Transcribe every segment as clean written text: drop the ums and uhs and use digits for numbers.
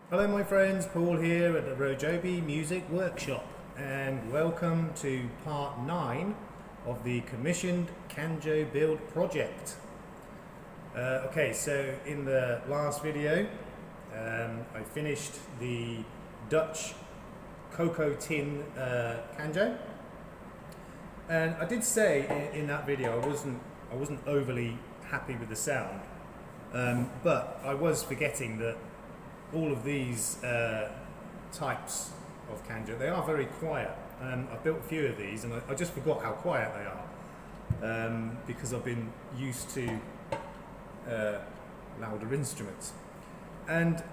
Hello my friends, Paul here at the RoJoBe Music Workshop, and welcome to part 9 of the commissioned Canjo build project. Okay, so in the last video I finished the Dutch Cocoa tin Canjo, and I did say in that video I wasn't overly happy with the sound, but I was forgetting that all of these types of Canjo, they are very quiet. I've built a few of these and I just forgot how quiet they are because I've been used to louder instruments. And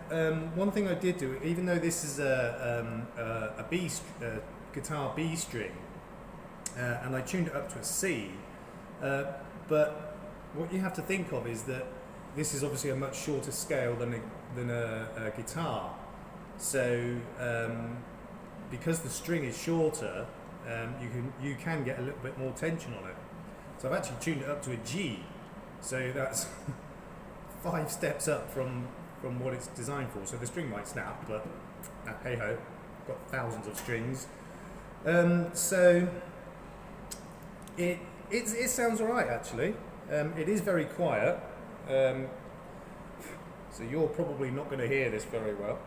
one thing I did do, even though this is a guitar B string, and I tuned it up to a C, but what you have to think of is that this is obviously a much shorter scale than a guitar. So because the string is shorter, you can get a little bit more tension on it. So I've actually tuned it up to a G. So that's 5 steps up from what it's designed for. So the string might snap, but hey ho, got thousands of strings. So it sounds alright actually. It is very quiet. So you're probably not going to hear this very well.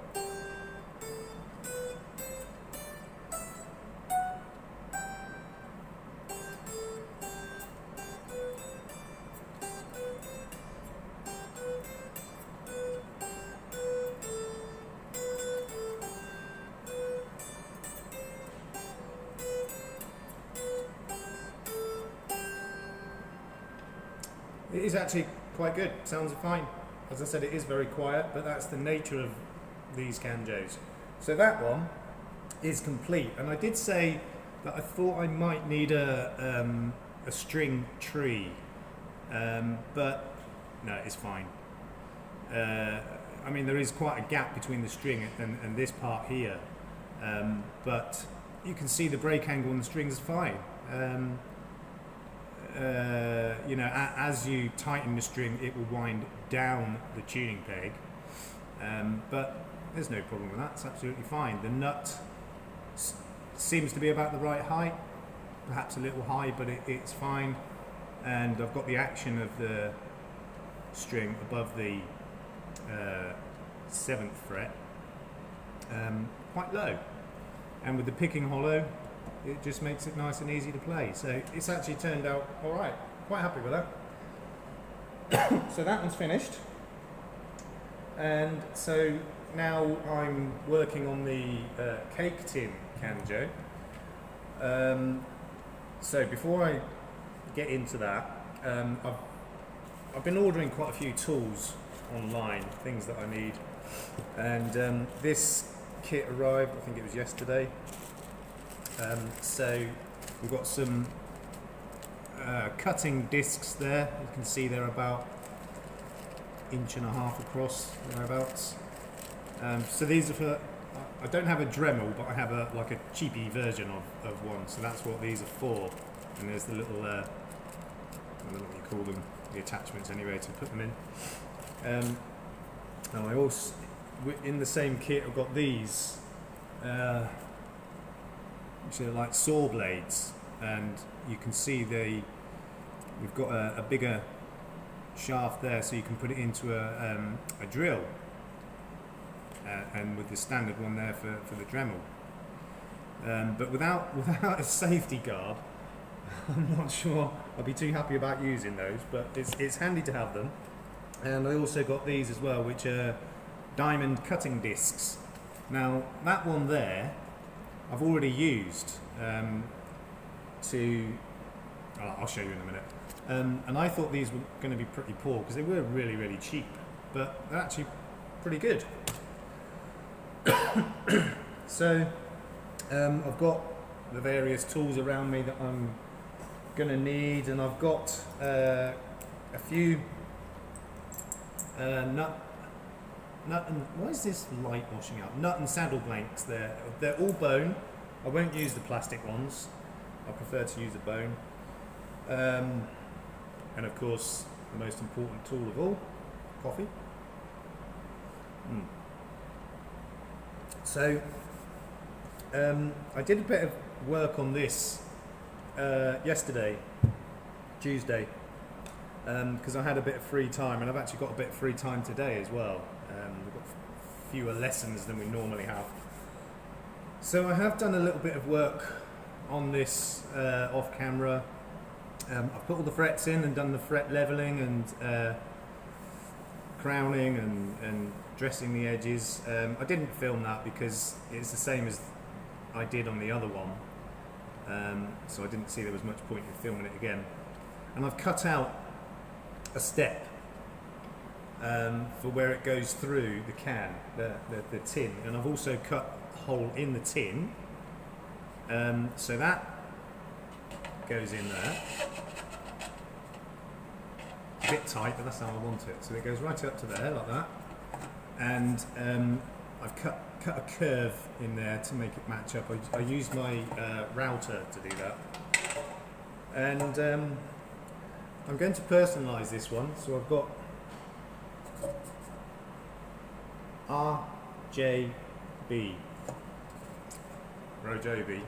It is actually quite good, sounds fine. As I said, it is very quiet, but that's the nature of these Canjos. So that one is complete, and I did say that I thought I might need a string tree, but no, it's fine. I mean, there is quite a gap between the string and this part here, but you can see the break angle on the string is fine. You know, as you tighten the string, it will wind down the tuning peg, but there's no problem with that. It's absolutely fine. The nut seems to be about the right height, perhaps a little high, but it's fine. And I've got the action of the string above the 7th fret, quite low, and with the picking hollow, it just makes it nice and easy to play. So it's actually turned out all right. Quite happy with that. So that one's finished. And so now I'm working on the cake tin Canjo. So before I get into that, I've been ordering quite a few tools online, things that I need. And this kit arrived, I think it was yesterday. So we've got some cutting discs there. You can see they're about 1.5 inches across, thereabouts. So these are for, I don't have a Dremel, but I have like a cheapy version of one. So that's what these are for. And there's the little, I don't know what you call them, the attachments anyway to put them in. And I also, in the same kit, I've got these. Which are like saw blades, and you can see we've got a bigger shaft there, so you can put it into a drill, and with the standard one there for the Dremel. But without a safety guard, I'm not sure I'll be too happy about using those, but it's handy to have them. And I also got these as well, which are diamond cutting discs. Now that one there I've already used I'll show you in a minute. And I thought these were going to be pretty poor because they were really, really cheap, but they're actually pretty good. So I've got the various tools around me that I'm going to need, and I've got a few nut and why is this light washing out? Nut and saddle blanks there. They're all bone. I won't use the plastic ones. I prefer to use the bone. And of course, the most important tool of all, coffee. So I did a bit of work on this yesterday, Tuesday, because I had a bit of free time, and I've actually got a bit of free time today as well. We've got fewer lessons than we normally have. So I have done a little bit of work on this off camera. I've put all the frets in and done the fret leveling and crowning and dressing the edges. I didn't film that because it's the same as I did on the other one, so I didn't see there was much point in filming it again. And I've cut out a step for where it goes through the can, the tin, and I've also cut a hole in the tin, so that goes in there. A bit tight, but that's how I want it. So it goes right up to there like that, and I've cut a curve in there to make it match up. I used my router to do that, and I'm going to personalise this one. So I've got RoJoBe,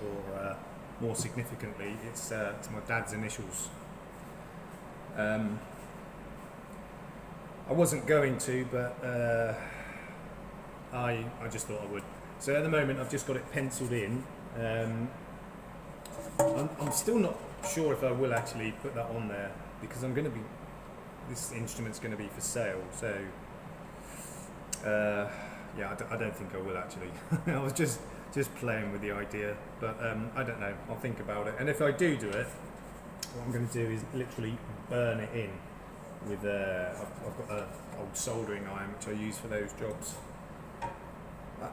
or more significantly, it's my dad's initials. I wasn't going to, but I just thought I would. So at the moment I've just got it penciled in. I'm still not sure if I will actually put that on there, because this instrument's going to be for sale. So yeah, I don't think I will actually. I was just playing with the idea, but I don't know. I'll think about it. And if I do it, what I'm going to do is literally burn it in with I've got an old soldering iron which I use for those jobs. I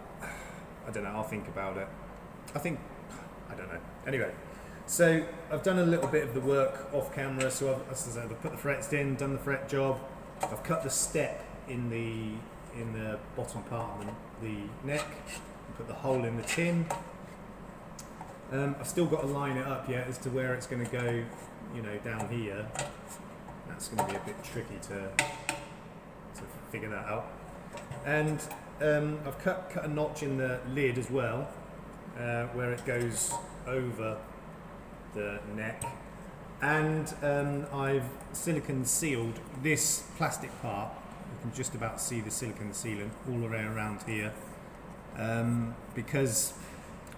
don't know, I'll think about it. I don't know. Anyway, so I've done a little bit of the work off camera. So I've put the frets in, done the fret job. I've cut the step in the bottom part of the neck, and put the hole in the tin. I've still got to line it up yet as to where it's going to go, down here. That's going to be a bit tricky to figure that out. And I've cut a notch in the lid as well, where it goes over the neck. And I've silicone sealed this plastic part. You can just about see the silicone sealant all the way around here, because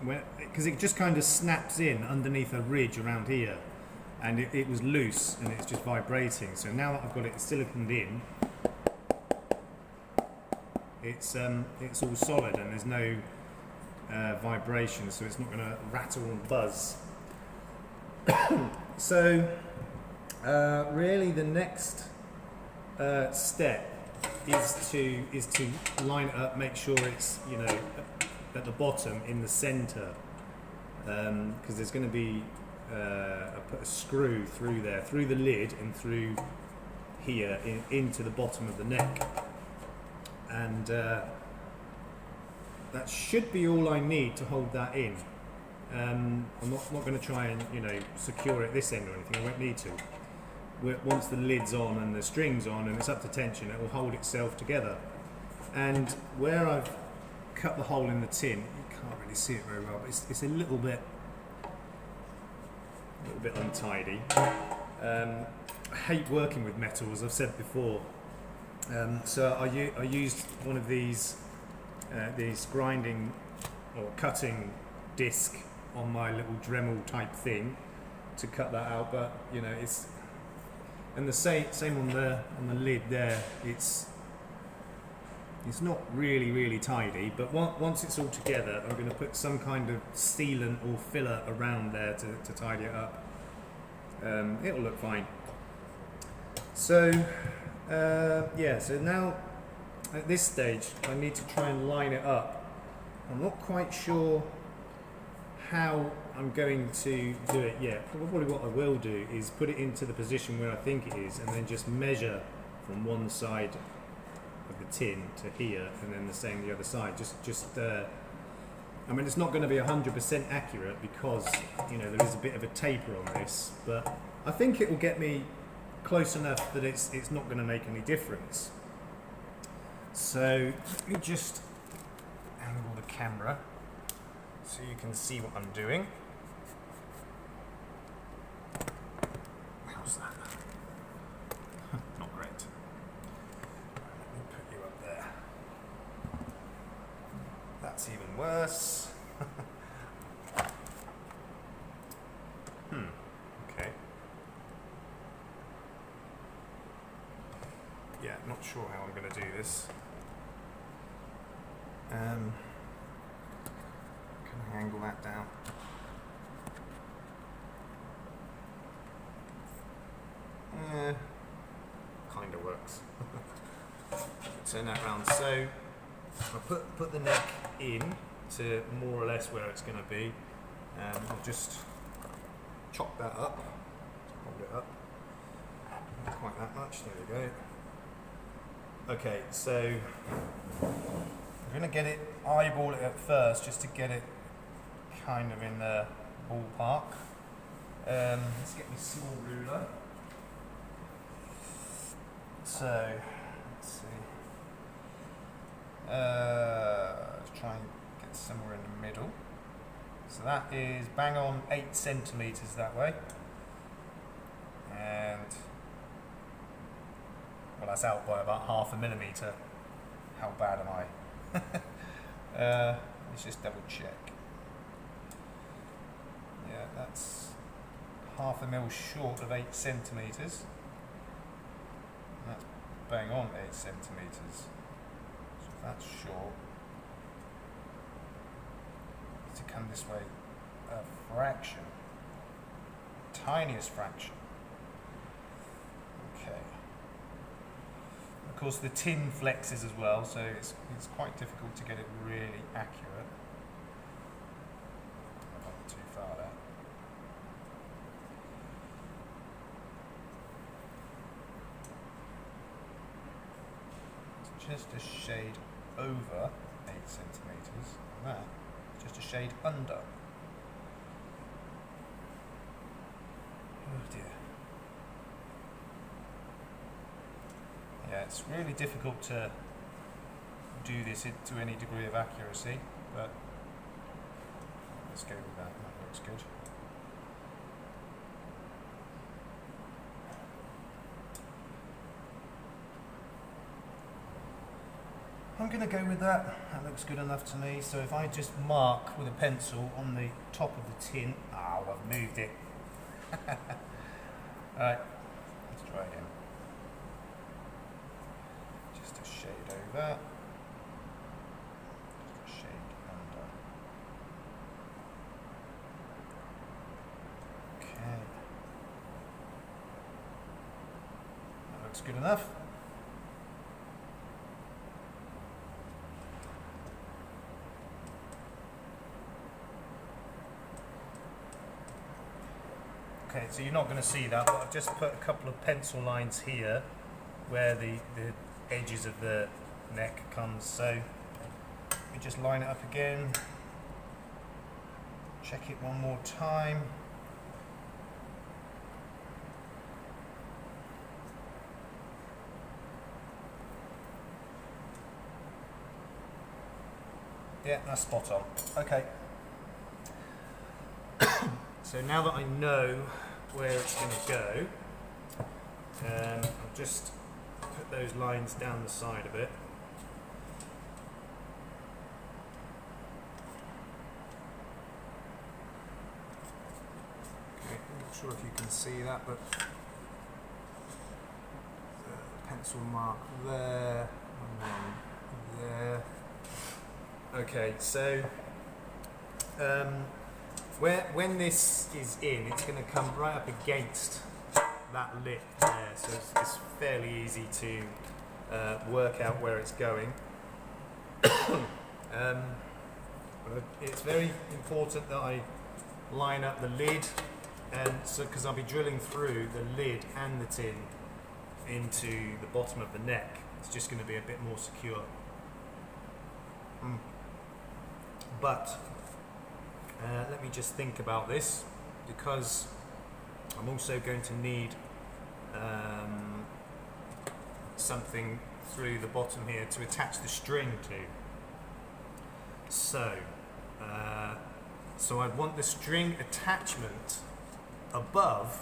it just kind of snaps in underneath a ridge around here, and it was loose and it's just vibrating. So now that I've got it siliconed in, it's all solid and there's no vibration, so it's not going to rattle and buzz. So really the next step is to line it up, make sure it's at the bottom in the center, because there's going to be I put a screw through there, through the lid and through here into the bottom of the neck, and that should be all I need to hold that in. I'm not going to try and secure it this end or anything. I won't need to. Once the lid's on and the string's on and it's up to tension, it will hold itself together. And where I've cut the hole in the tin, you can't really see it very well, but it's a little bit untidy. I hate working with metal, as I've said before. So I used one of these grinding or cutting disc on my little Dremel type thing to cut that out, but it's, and the same on the lid there. It's not really tidy, but once it's all together, I'm going to put some kind of sealant or filler around there to tidy it up. It'll look fine. So yeah, so now at this stage I need to try and line it up. I'm not quite sure how I'm going to do it yet. Probably what I will do is put it into the position where I think it is, and then just measure from one side of the tin to here, and then the same the other side. I mean, it's not going to be 100% accurate because there is a bit of a taper on this, but I think it will get me close enough that it's not going to make any difference. So let me just angle the camera so you can see what I'm doing. How's that? Not great. Let me put you up there. That's even worse. Okay. Yeah, not sure how I'm going to do this. Can I angle that down? Yeah, kind of works. Turn that round. So I'll put the neck in to more or less where it's going to be. I'll just chop that up. Hold it up. Not quite that much. There we go. Okay, so I'm going to get it, eyeball it at first just to get it kind of in the ballpark. Let's get my small ruler. So, let's see. Let's try and get somewhere in the middle. So that is bang on 8 centimetres that way. And well, that's out by about 0.5 millimetre. How bad am I? Let's just double check. Yeah, that's 0.5 mil short of 8 centimetres. And that's bang on 8 centimetres. So if that's short, to come this way a fraction, tiniest fraction. Okay. Of course, the tin flexes as well, so it's quite difficult to get it really accurate. I've gone too far there. It's just a shade over 8 centimetres, and that is just a shade under. Oh dear. Yeah, it's really difficult to do this to any degree of accuracy, but let's go with that. That looks good. I'm going to go with that. That looks good enough to me. So if I just mark with a pencil on the top of the tin. Oh, I've moved it. Alright, let's try again. Just a shade over. Just a shade under. Okay. That looks good enough. Okay, so you're not going to see that, but I've just put a couple of pencil lines here where the edges of the neck comes. So we just line it up again, check it one more time. Yeah, that's spot on. Okay. So now that I know where it's going to go, I'll just put those lines down the side of it. Okay, I'm not sure if you can see that, but the pencil mark there, and then there. Okay, so when this is in, it's going to come right up against that lip there, so it's fairly easy to work out where it's going. But it's very important that I line up the lid, and so because I'll be drilling through the lid and the tin into the bottom of the neck, it's just going to be a bit more secure. But let me just think about this, because I'm also going to need something through the bottom here to attach the string to. So I want the string attachment above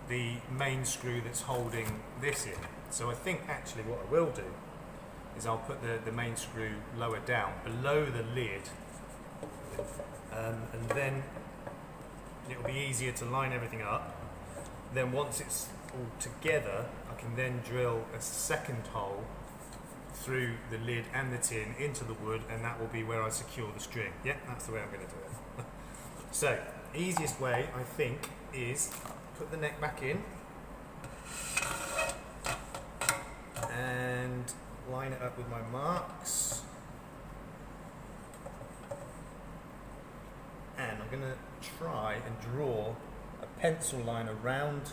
the main screw that's holding this in. So I think actually what I will do is I'll put the main screw lower down, below the lid, and then it'll be easier to line everything up. Then once it's all together, I can then drill a second hole through the lid and the tin into the wood, and that will be where I secure the string. Yeah, that's the way I'm going to do it. So, easiest way, I think, is put the neck back in and line it up with my marks. And I'm going to try and draw a pencil line around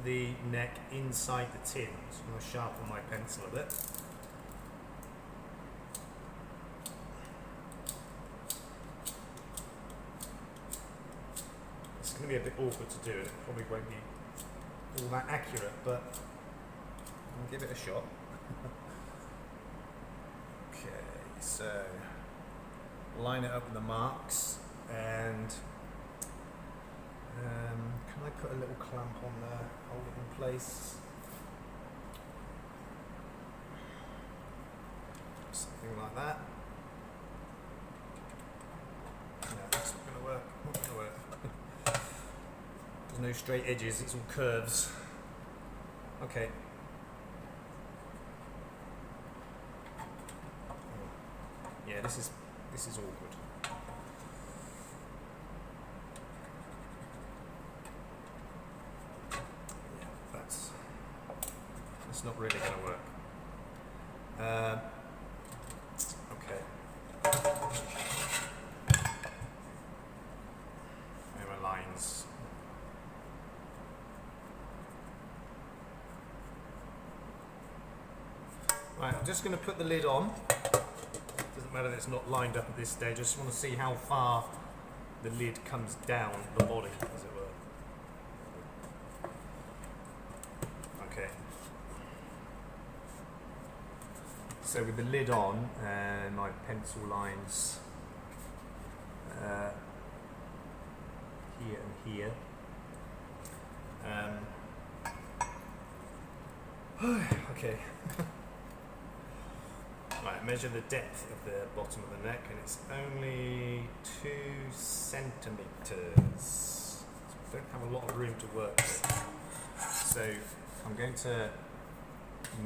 the neck inside the tin. So I'm going to sharpen my pencil a bit. It's going to be a bit awkward to do, and it probably won't be all that accurate, but I'll give it a shot. Okay, so line it up with the marks, and can I put a little clamp on there, hold it in place? Something like that. No, that's not going to work. Not going to work. There's no straight edges, it's all curves. Okay. Yeah, this is awkward. Yeah, that's not really going to work. Okay. There are lines. Right, I'm just going to put the lid on. Doesn't matter that it's not lined up at this stage. I just want to see how far the lid comes down the body, as it were. Okay. So with the lid on and my pencil lines here and here. Okay. Right, measure the depth of the bottom of the neck, and it's only 2 centimetres. So I don't have a lot of room to work with. So I'm going to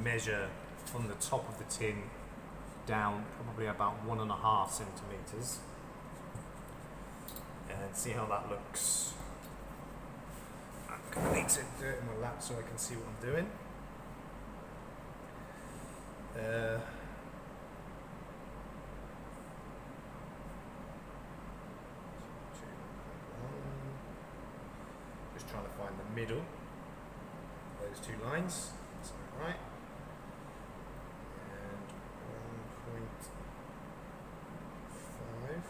measure from the top of the tin down probably about 1.5 centimetres and see how that looks. I need to do it in my lap so I can see what I'm doing. Just trying to find the middle of those two lines. That's right. And 1.5.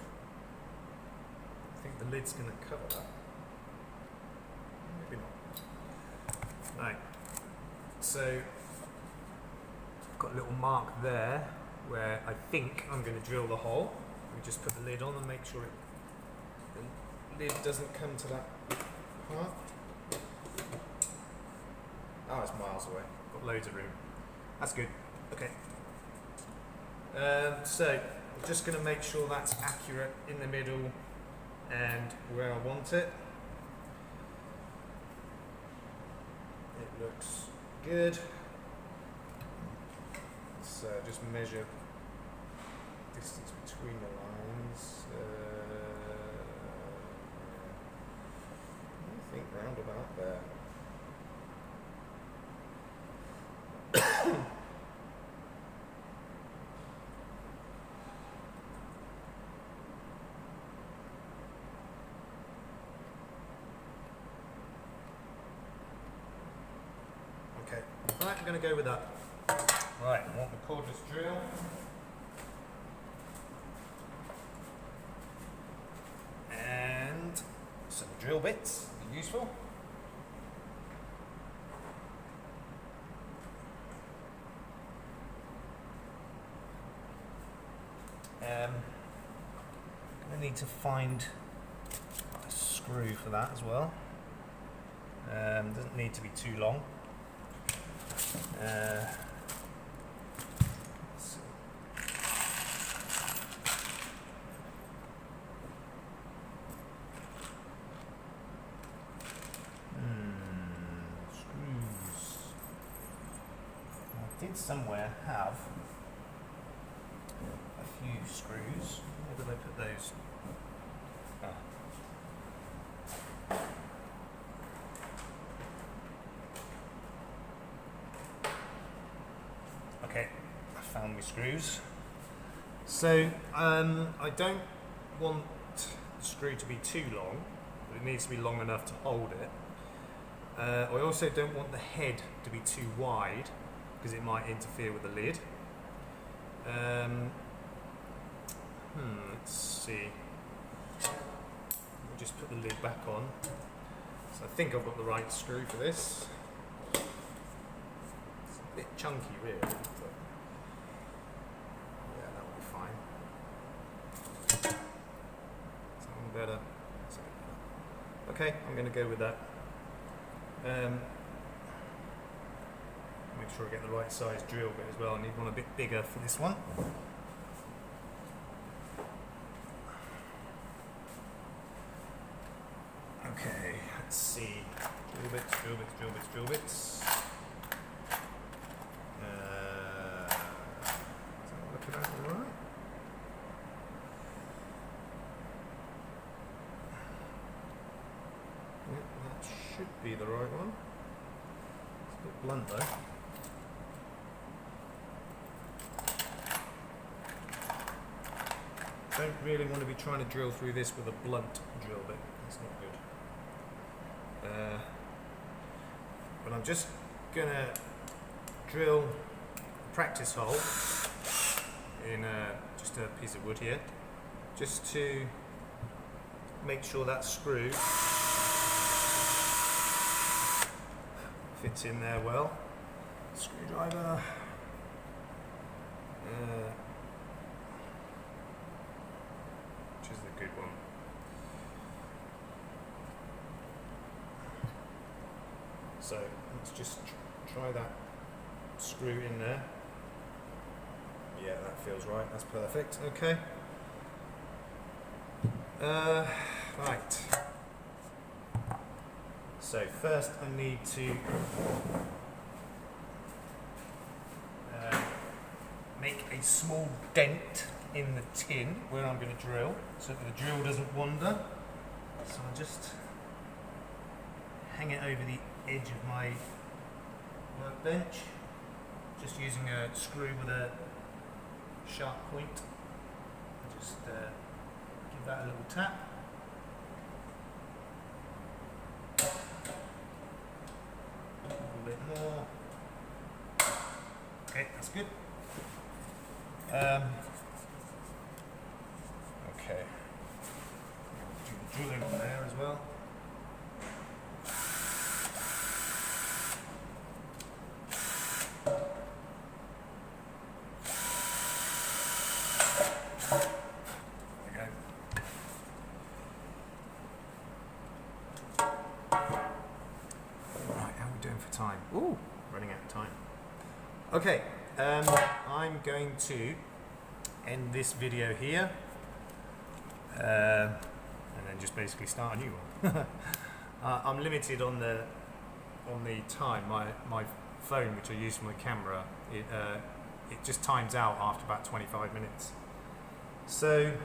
I think the lid's going to cover that. Maybe not. Right. So I've got a little mark there where I think I'm going to drill the hole. We just put the lid on and make sure the lid doesn't come to that part. Oh, it's miles away. Got loads of room. That's good. Okay. So I'm just going to make sure that's accurate in the middle and where I want it. It looks good. So just measure distance between the lines. I think round about there. Okay, right, I'm going to go with that. Right, I want the cordless drill. And some drill bits, useful. I'm going to need to find a screw for that as well. Doesn't need to be too long. Let's see. Screws. I did somewhere have a few screws. Where did I put those? Okay, I found my screws. So I don't want the screw to be too long, but it needs to be long enough to hold it. I also don't want the head to be too wide because it might interfere with the lid. Let's see. We'll just put the lid back on. So I think I've got the right screw for this. It's a bit chunky really, but yeah, that'll be fine. Something better. Okay, I'm going to go with that. Make sure I get the right size drill bit as well. I need one a bit bigger for this one. Okay, let's see. Drill bits, drill bits, drill bits, drill bits. Is that looking at all right? Yep, that should be the right one. It's a bit blunt though. Don't really want to be trying to drill through this with a blunt drill bit. That's not good. But I'm just gonna drill a practice hole in just a piece of wood here, just to make sure that screw fits in there well. Screwdriver. Which is the good one. So let's just try that screw in there. Yeah, that feels right. That's perfect. Okay. Right. So first I need to make a small dent in the tin where I'm going to drill, so that the drill doesn't wander. So I'll just hang it over the edge of my workbench, just using a screw with a sharp point. Just give that a little tap. A little bit more. Okay, that's good. Okay. Do the drilling on there as well. Time. Ooh, running out of time. Okay, I'm going to end this video here, and then just basically start a new one. I'm limited on the time. My phone, which I use for my camera, it just times out after about 25 minutes. So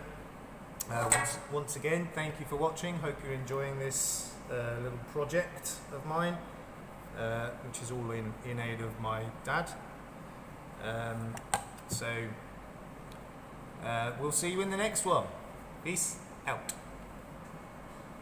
once again, thank you for watching. Hope you're enjoying this little project of mine. Which is all in aid of my dad. So we'll see you in the next one. Peace out.